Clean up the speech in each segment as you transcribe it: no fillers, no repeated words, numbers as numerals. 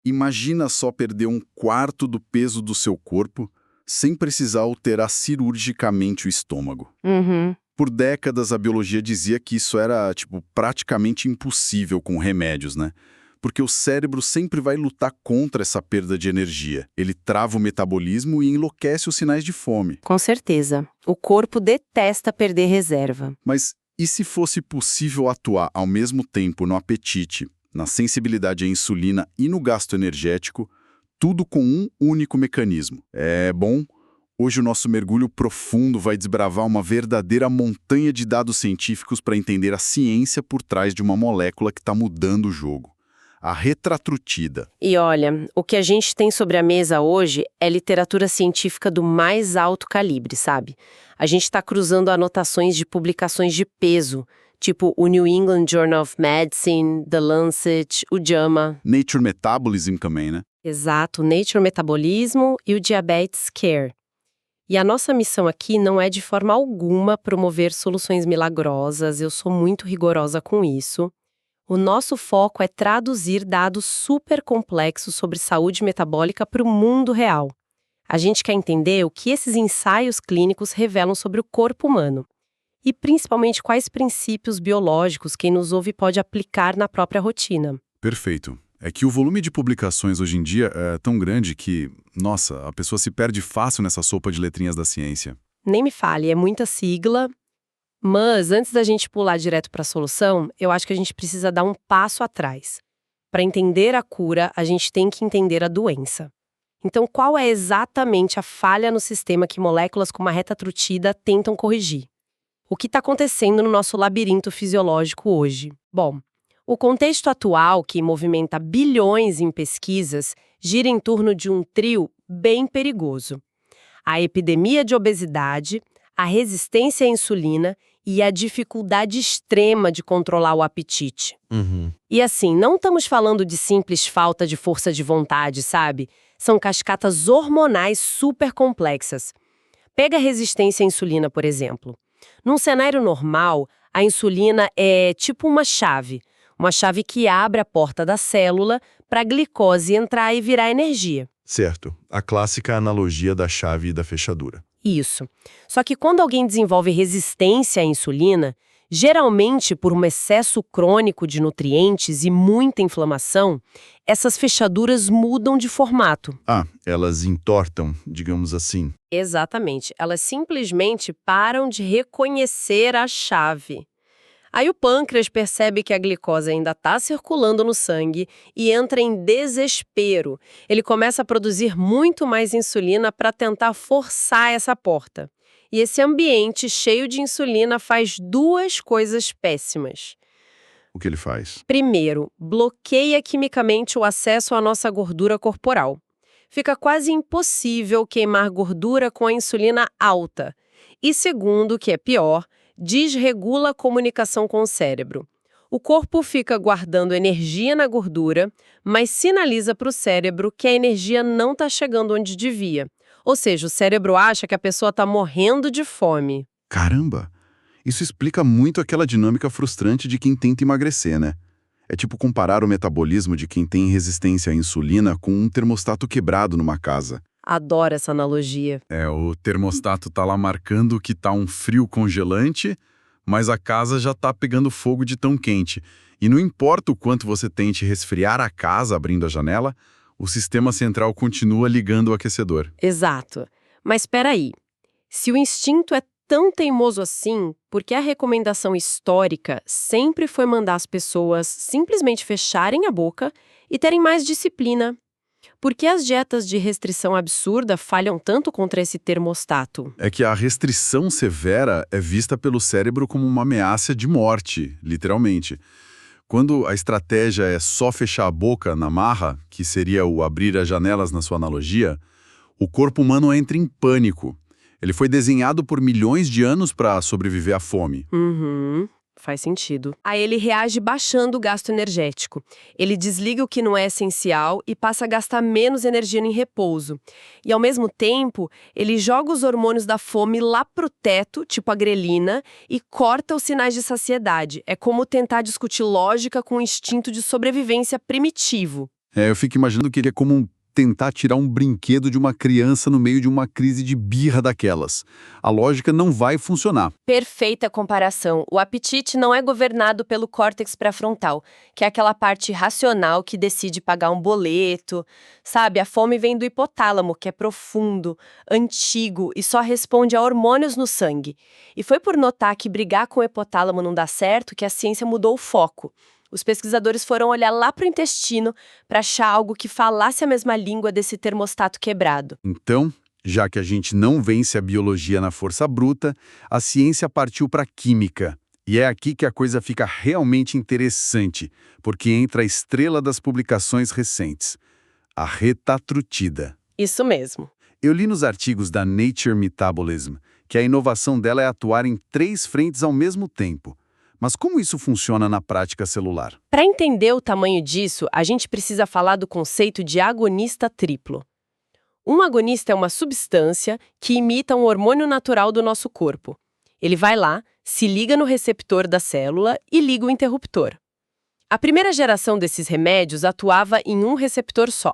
Imagina só perder um quarto do peso do seu corpo sem precisar alterar cirurgicamente o estômago. Uhum. Por décadas, a biologia dizia que isso era, praticamente impossível com remédios, né? Porque o cérebro sempre vai lutar contra essa perda de energia. Ele trava o metabolismo e enlouquece os sinais de fome. Com certeza. O corpo detesta perder reserva. Mas e se fosse possível atuar ao mesmo tempo no apetite, na sensibilidade à insulina e no gasto energético, tudo com um único mecanismo? Hoje o nosso mergulho profundo vai desbravar uma verdadeira montanha de dados científicos para entender a ciência por trás de uma molécula que está mudando o jogo. A retratrutida. E olha, o que a gente tem sobre a mesa hoje é literatura científica do mais alto calibre, sabe? A gente está cruzando anotações de publicações de peso, tipo o New England Journal of Medicine, The Lancet, o JAMA. Nature Metabolism também, né? Exato, Nature Metabolismo e o Diabetes Care. E a nossa missão aqui não é de forma alguma promover soluções milagrosas, eu sou muito rigorosa com isso. O nosso foco é traduzir dados super complexos sobre saúde metabólica para o mundo real. A gente quer entender o que esses ensaios clínicos revelam sobre o corpo humano. E principalmente quais princípios biológicos quem nos ouve pode aplicar na própria rotina. Perfeito. É que o volume de publicações hoje em dia é tão grande que, nossa, a pessoa se perde fácil nessa sopa de letrinhas da ciência. Nem me fale, é muita sigla. Mas, antes da gente pular direto para a solução, eu acho que a gente precisa dar um passo atrás. Para entender a cura, a gente tem que entender a doença. Então, qual é exatamente a falha no sistema que moléculas como a retratrutida tentam corrigir? O que está acontecendo no nosso labirinto fisiológico hoje? Bom, o contexto atual, que movimenta bilhões em pesquisas, gira em torno de um trio bem perigoso. A epidemia de obesidade, a resistência à insulina e a dificuldade extrema de controlar o apetite. E assim, não estamos falando de simples falta de força de vontade, sabe? São cascatas hormonais super complexas. Pega a resistência à insulina, por exemplo. Num cenário normal, a insulina é tipo uma chave que abre a porta da célula para a glicose entrar e virar energia. Certo. A clássica analogia da chave e da fechadura. Isso. Só que quando alguém desenvolve resistência à insulina, geralmente por um excesso crônico de nutrientes e muita inflamação, essas fechaduras mudam de formato. Elas entortam, digamos assim. Exatamente. Elas simplesmente param de reconhecer a chave. Aí o pâncreas percebe que a glicose ainda está circulando no sangue e entra em desespero. Ele começa a produzir muito mais insulina para tentar forçar essa porta. E esse ambiente cheio de insulina faz duas coisas péssimas. O que ele faz? Primeiro, bloqueia quimicamente o acesso à nossa gordura corporal. Fica quase impossível queimar gordura com a insulina alta. E segundo, que é pior, desregula a comunicação com o cérebro. O corpo fica guardando energia na gordura, mas sinaliza para o cérebro que a energia não está chegando onde devia. Ou seja, o cérebro acha que a pessoa está morrendo de fome. Caramba! Isso explica muito aquela dinâmica frustrante de quem tenta emagrecer, né? É tipo comparar o metabolismo de quem tem resistência à insulina com um termostato quebrado numa casa. Adoro essa analogia. O termostato tá lá marcando que tá um frio congelante, mas a casa já tá pegando fogo de tão quente. E não importa o quanto você tente resfriar a casa abrindo a janela, o sistema central continua ligando o aquecedor. Exato. Mas espera aí. Se o instinto é tão teimoso assim, por que a recomendação histórica sempre foi mandar as pessoas simplesmente fecharem a boca e terem mais disciplina? Por que as dietas de restrição absurda falham tanto contra esse termostato? É que a restrição severa é vista pelo cérebro como uma ameaça de morte, literalmente. Quando a estratégia é só fechar a boca na marra, que seria o abrir as janelas na sua analogia, o corpo humano entra em pânico. Ele foi desenhado por milhões de anos para sobreviver à fome. Faz sentido. Aí ele reage baixando o gasto energético. Ele desliga o que não é essencial e passa a gastar menos energia em repouso. E ao mesmo tempo, ele joga os hormônios da fome lá pro teto, tipo a grelina, e corta os sinais de saciedade. É como tentar discutir lógica com um instinto de sobrevivência primitivo. Eu fico imaginando que ele é como tentar tirar um brinquedo de uma criança no meio de uma crise de birra daquelas. A lógica não vai funcionar. Perfeita comparação. O apetite não é governado pelo córtex pré-frontal, que é aquela parte racional que decide pagar um boleto. Sabe, a fome vem do hipotálamo, que é profundo, antigo e só responde a hormônios no sangue. E foi por notar que brigar com o hipotálamo não dá certo que a ciência mudou o foco. Os pesquisadores foram olhar lá para o intestino para achar algo que falasse a mesma língua desse termostato quebrado. Então, já que a gente não vence a biologia na força bruta, a ciência partiu para a química. E é aqui que a coisa fica realmente interessante, porque entra a estrela das publicações recentes, a retatrutida. Isso mesmo. Eu li nos artigos da Nature Metabolism que a inovação dela é atuar em 3 frentes ao mesmo tempo. Mas como isso funciona na prática celular? Para entender o tamanho disso, a gente precisa falar do conceito de agonista triplo. Um agonista é uma substância que imita um hormônio natural do nosso corpo. Ele vai lá, se liga no receptor da célula e liga o interruptor. A primeira geração desses remédios atuava em um receptor só.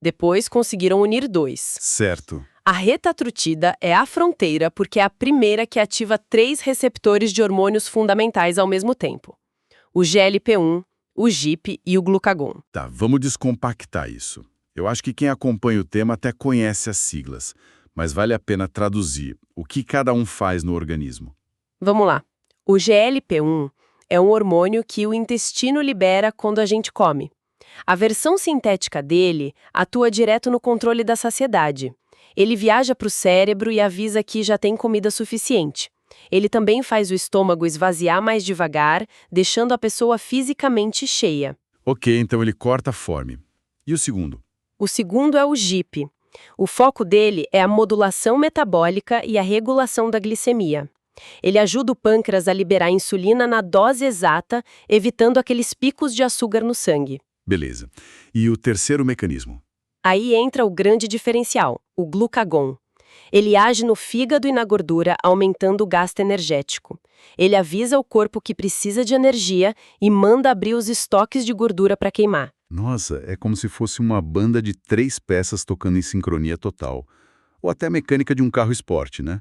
Depois conseguiram unir 2. Certo. A retatrutida é a fronteira porque é a primeira que ativa 3 receptores de hormônios fundamentais ao mesmo tempo. O GLP-1, o GIP e o glucagon. Tá, vamos descompactar isso. Eu acho que quem acompanha o tema até conhece as siglas, mas vale a pena traduzir o que cada um faz no organismo. Vamos lá. O GLP-1 é um hormônio que o intestino libera quando a gente come. A versão sintética dele atua direto no controle da saciedade. Ele viaja para o cérebro e avisa que já tem comida suficiente. Ele também faz o estômago esvaziar mais devagar, deixando a pessoa fisicamente cheia. Ok, então ele corta a fome. E o segundo? O segundo é o GIP. O foco dele é a modulação metabólica e a regulação da glicemia. Ele ajuda o pâncreas a liberar insulina na dose exata, evitando aqueles picos de açúcar no sangue. Beleza. E o terceiro mecanismo? Aí entra o grande diferencial, o glucagon. Ele age no fígado e na gordura, aumentando o gasto energético. Ele avisa o corpo que precisa de energia e manda abrir os estoques de gordura para queimar. Nossa, é como se fosse uma banda de 3 peças tocando em sincronia total. Ou até a mecânica de um carro esporte, né?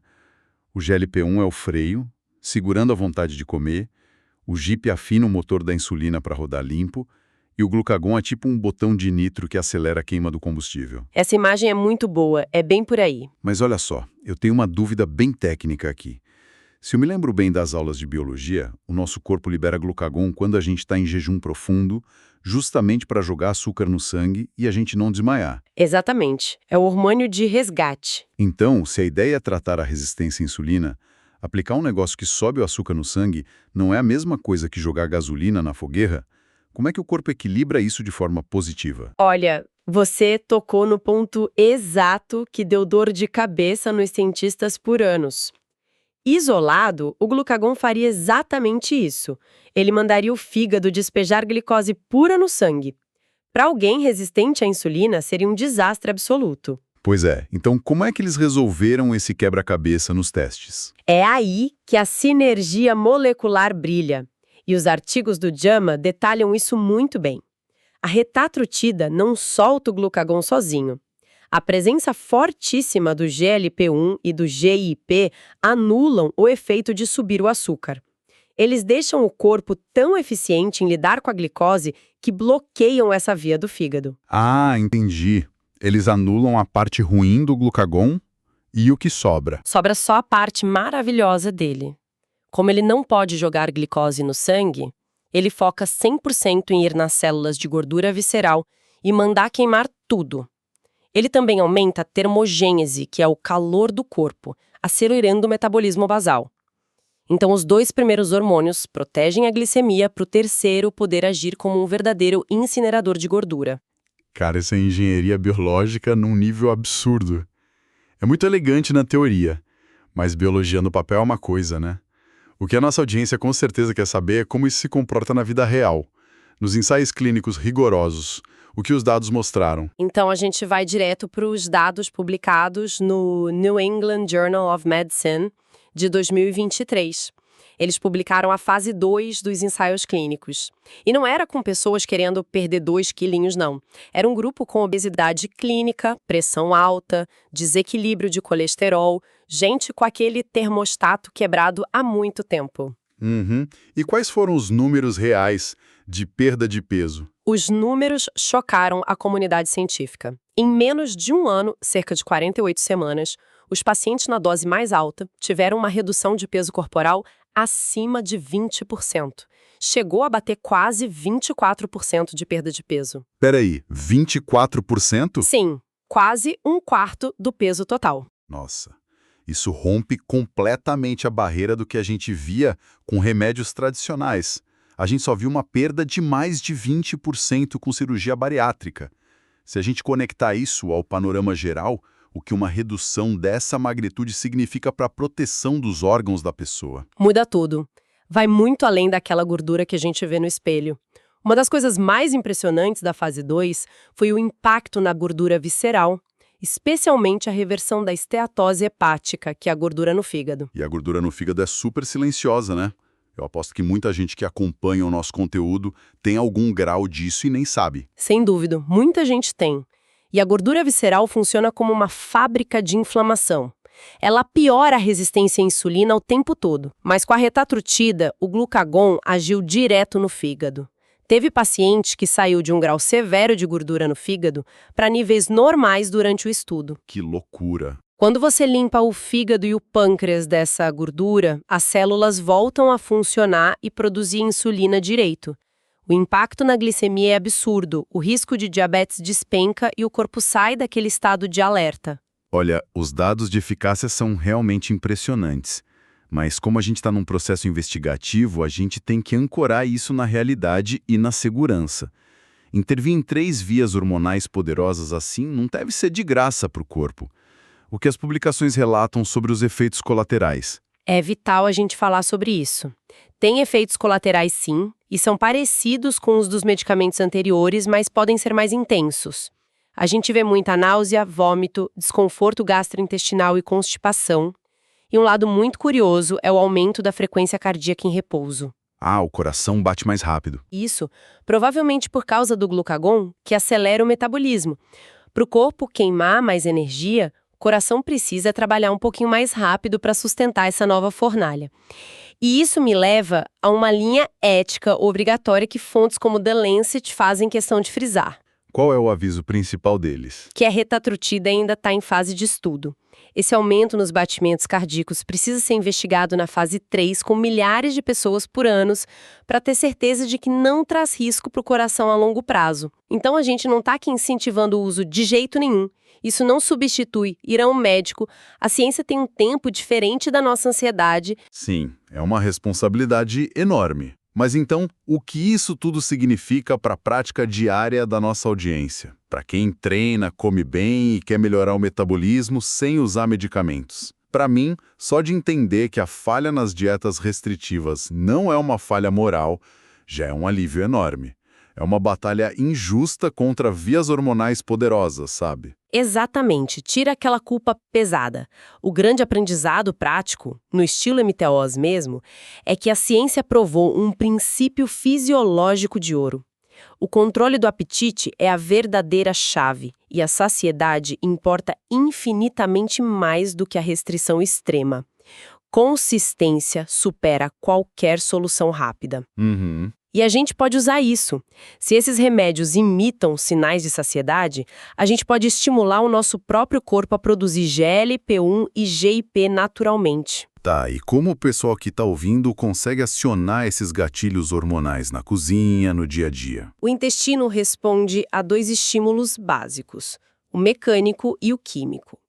O GLP-1 é o freio, segurando a vontade de comer, o GIP afina o motor da insulina para rodar limpo, e o glucagon é tipo um botão de nitro que acelera a queima do combustível. Essa imagem é muito boa, é bem por aí. Mas olha só, eu tenho uma dúvida bem técnica aqui. Se eu me lembro bem das aulas de biologia, o nosso corpo libera glucagon quando a gente está em jejum profundo, justamente para jogar açúcar no sangue e a gente não desmaiar. Exatamente, é o hormônio de resgate. Então, se a ideia é tratar a resistência à insulina, aplicar um negócio que sobe o açúcar no sangue não é a mesma coisa que jogar gasolina na fogueira? Como é que o corpo equilibra isso de forma positiva? Olha, você tocou no ponto exato que deu dor de cabeça nos cientistas por anos. Isolado, o glucagon faria exatamente isso. Ele mandaria o fígado despejar glicose pura no sangue. Para alguém resistente à insulina, seria um desastre absoluto. Pois é, então como é que eles resolveram esse quebra-cabeça nos testes? É aí que a sinergia molecular brilha. E os artigos do JAMA detalham isso muito bem. A retatrutida não solta o glucagon sozinho. A presença fortíssima do GLP-1 e do GIP anulam o efeito de subir o açúcar. Eles deixam o corpo tão eficiente em lidar com a glicose que bloqueiam essa via do fígado. Ah, entendi. Eles anulam a parte ruim do glucagon e o que sobra. Sobra só a parte maravilhosa dele. Como ele não pode jogar glicose no sangue, ele foca 100% em ir nas células de gordura visceral e mandar queimar tudo. Ele também aumenta a termogênese, que é o calor do corpo, acelerando o metabolismo basal. Então, os 2 primeiros hormônios protegem a glicemia para o terceiro poder agir como um verdadeiro incinerador de gordura. Cara, essa é engenharia biológica num nível absurdo. É muito elegante na teoria, mas biologia no papel é uma coisa, né? O que a nossa audiência com certeza quer saber é como isso se comporta na vida real, nos ensaios clínicos rigorosos, o que os dados mostraram. Então, a gente vai direto para os dados publicados no New England Journal of Medicine de 2023. Eles publicaram a fase 2 dos ensaios clínicos. E não era com pessoas querendo perder 2 quilinhos, não. Era um grupo com obesidade clínica, pressão alta, desequilíbrio de colesterol, gente com aquele termostato quebrado há muito tempo. Uhum. E quais foram os números reais de perda de peso? Os números chocaram a comunidade científica. Em menos de um ano, cerca de 48 semanas, os pacientes na dose mais alta tiveram uma redução de peso corporal acima de 20%. Chegou a bater quase 24% de perda de peso. Peraí, 24%? Sim, quase um quarto do peso total. Nossa, isso rompe completamente a barreira do que a gente via com remédios tradicionais. A gente só viu uma perda de mais de 20% com cirurgia bariátrica. Se a gente conectar isso ao panorama geral, o que uma redução dessa magnitude significa para a proteção dos órgãos da pessoa. Muda tudo. Vai muito além daquela gordura que a gente vê no espelho. Uma das coisas mais impressionantes da fase 2 foi o impacto na gordura visceral, especialmente a reversão da esteatose hepática, que é a gordura no fígado. E a gordura no fígado é super silenciosa, né? Eu aposto que muita gente que acompanha o nosso conteúdo tem algum grau disso e nem sabe. Sem dúvida, muita gente tem. E a gordura visceral funciona como uma fábrica de inflamação. Ela piora a resistência à insulina o tempo todo, mas com a retatrutida, o glucagon agiu direto no fígado. Teve paciente que saiu de um grau severo de gordura no fígado para níveis normais durante o estudo. Que loucura! Quando você limpa o fígado e o pâncreas dessa gordura, as células voltam a funcionar e produzir insulina direito. O impacto na glicemia é absurdo, o risco de diabetes despenca e o corpo sai daquele estado de alerta. Olha, os dados de eficácia são realmente impressionantes. Mas como a gente está num processo investigativo, a gente tem que ancorar isso na realidade e na segurança. Intervir em 3 vias hormonais poderosas assim não deve ser de graça para o corpo. O que as publicações relatam sobre os efeitos colaterais? É vital a gente falar sobre isso. Tem efeitos colaterais sim, e são parecidos com os dos medicamentos anteriores, mas podem ser mais intensos. A gente vê muita náusea, vômito, desconforto gastrointestinal e constipação. E um lado muito curioso é o aumento da frequência cardíaca em repouso. Ah, o coração bate mais rápido. Isso, provavelmente por causa do glucagon, que acelera o metabolismo. Para o corpo queimar mais energia, o coração precisa trabalhar um pouquinho mais rápido para sustentar essa nova fornalha. E isso me leva a uma linha ética obrigatória que fontes como The Lancet fazem questão de frisar. Qual é o aviso principal deles? Que a retatrutida ainda está em fase de estudo. Esse aumento nos batimentos cardíacos precisa ser investigado na fase 3 com milhares de pessoas por ano para ter certeza de que não traz risco para o coração a longo prazo. Então a gente não está aqui incentivando o uso de jeito nenhum. Isso não substitui ir a um médico. A ciência tem um tempo diferente da nossa ansiedade. Sim, é uma responsabilidade enorme. Mas então, o que isso tudo significa para a prática diária da nossa audiência? Para quem treina, come bem e quer melhorar o metabolismo sem usar medicamentos? Para mim, só de entender que a falha nas dietas restritivas não é uma falha moral, já é um alívio enorme. É uma batalha injusta contra vias hormonais poderosas, sabe? Exatamente, tira aquela culpa pesada. O grande aprendizado prático, no estilo MTOs mesmo, é que a ciência provou um princípio fisiológico de ouro. O controle do apetite é a verdadeira chave, e a saciedade importa infinitamente mais do que a restrição extrema. Consistência supera qualquer solução rápida. Uhum. E a gente pode usar isso. Se esses remédios imitam sinais de saciedade, a gente pode estimular o nosso próprio corpo a produzir GLP-1 e GIP naturalmente. Tá, e como o pessoal que está ouvindo consegue acionar esses gatilhos hormonais na cozinha, no dia a dia? O intestino responde a 2 estímulos básicos, o mecânico e o químico.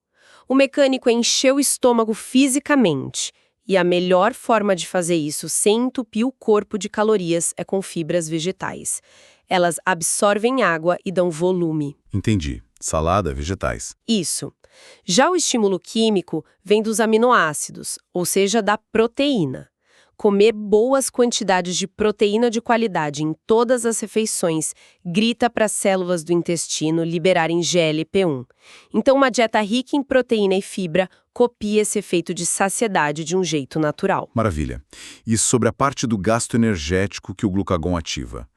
O mecânico é encher o estômago fisicamente. E a melhor forma de fazer isso sem entupir o corpo de calorias é com fibras vegetais. Elas absorvem água e dão volume. Entendi. Salada, vegetais. Isso. Já o estímulo químico vem dos aminoácidos, ou seja, da proteína. Comer boas quantidades de proteína de qualidade em todas as refeições grita para as células do intestino liberarem GLP-1. Então, uma dieta rica em proteína e fibra copia esse efeito de saciedade de um jeito natural. Maravilha. E sobre a parte do gasto energético que o glucagon ativa?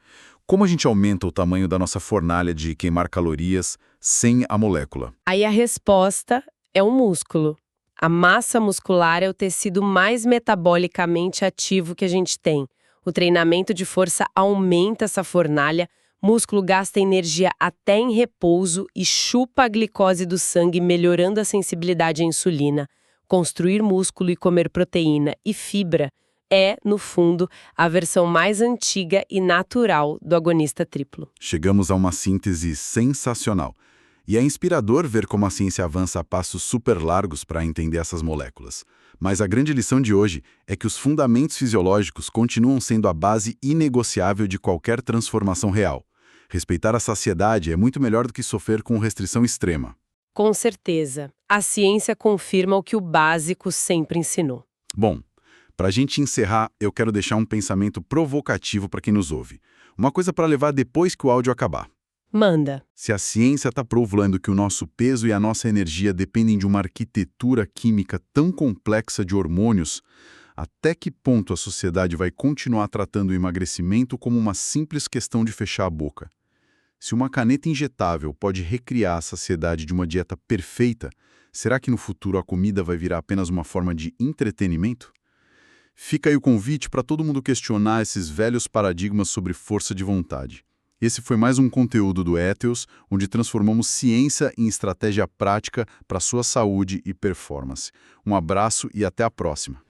Como a gente aumenta o tamanho da nossa fornalha de queimar calorias sem a molécula? Aí a resposta é o músculo. A massa muscular é o tecido mais metabolicamente ativo que a gente tem. O treinamento de força aumenta essa fornalha, músculo gasta energia até em repouso e chupa a glicose do sangue, melhorando a sensibilidade à insulina. Construir músculo e comer proteína e fibra é, no fundo, a versão mais antiga e natural do agonista triplo. Chegamos a uma síntese sensacional. E é inspirador ver como a ciência avança a passos super largos para entender essas moléculas. Mas a grande lição de hoje é que os fundamentos fisiológicos continuam sendo a base inegociável de qualquer transformação real. Respeitar a saciedade é muito melhor do que sofrer com restrição extrema. Com certeza. A ciência confirma o que o básico sempre ensinou. Bom, para a gente encerrar, eu quero deixar um pensamento provocativo para quem nos ouve. Uma coisa para levar depois que o áudio acabar. Manda. Se a ciência está provando que o nosso peso e a nossa energia dependem de uma arquitetura química tão complexa de hormônios, até que ponto a sociedade vai continuar tratando o emagrecimento como uma simples questão de fechar a boca? Se uma caneta injetável pode recriar a saciedade de uma dieta perfeita, será que no futuro a comida vai virar apenas uma forma de entretenimento? Fica aí o convite para todo mundo questionar esses velhos paradigmas sobre força de vontade. Esse foi mais um conteúdo do Ethos, onde transformamos ciência em estratégia prática para sua saúde e performance. Um abraço e até a próxima.